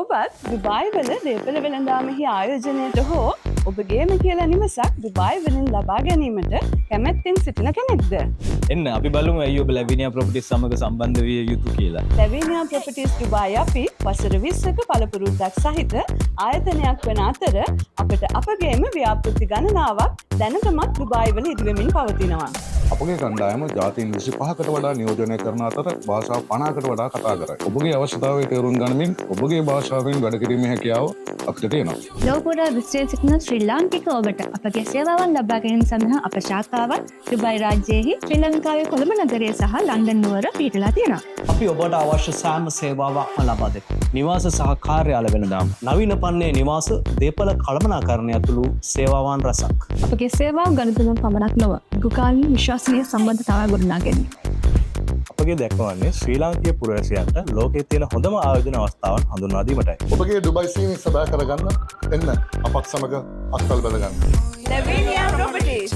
ඔබත් දුබායි වල දේපළ වෙළඳාමෙහි ආයෝජනයට හෝ ඔබගේම කියලා නිවසක් දුබායි වලින් ලබා ගැනීමට කැමැත්තෙන් සිටින කෙනෙක්ද? එන්න අපි බලමු ඇයි ඔබ ලැබිනියා ප්‍රොපර්ටිස් සමග සම්බන්ධ විය යුතු කියලා. ලැබීනියා ප්‍රොපර්ටිස් දුබායි අපි වසර 20ක පළපුරුද්දක් සහිත ආයතනයක් වන අතර අපට අපගේම ව්‍යාපෘති ගණනාවක් දැනටමත් දුබායි වල ඉදිවෙමින් පවතිනවා. අපගේ කණ්ඩායම ජාතීන් 25කට වඩා නියෝජනය කරන අතර භාෂා 50කට වඩා කතා කරයි. ඔබගේ අවශ්‍යතාවය තේරුම් ගනිමින් ඔබගේ භාෂාවෙන් වැඩ කිරීමේ හැකියාව අපිට තියෙනවා. ලෝකෝඩා විශ්වයේ සිටින ශ්‍රී ලාංකික ඔබට අපගේ සේවාවන් ලබා ගැනීම සඳහා අප ශාඛාවන් දුබයි රාජ්‍යයේහි ශ්‍රී ලංකාවේ කොළඹ නගරයේ සහ ලන්ඩන් නුවර පිහිටලා තියෙනවා. අපි ඔබට අවශ්‍ය සෑම සේවාවක්ම ලබා දෙමු. නිවාස සහ කාර්යාල වෙළඳාම්, නවීන පන්නේ නිවාස, දේපළ කළමනාකරණය ඇතුළු සේවාවන් රැසක්. අපගේ සේවාව ගනුදෙනු පමණක් නොව දුකාලීන විශ්වාසනීය සම්බන්ධතාවය ගොඩනගා ගැනීම. අපගේ දැක්වන්නේ ශ්‍රී ලාංකීය පුරවැසියන්ට ලෝකයේ තියෙන හොඳම ආයෝජන අවස්ථාවන් හඳුන්වා දීමටයි. ඔබගේ ඩුබයි සීනි සබෑ කරගන්න එන්න අපත් සමග අත්වල බැඳගන්න. ලැබීනියා ප්‍රොපර්ටිස්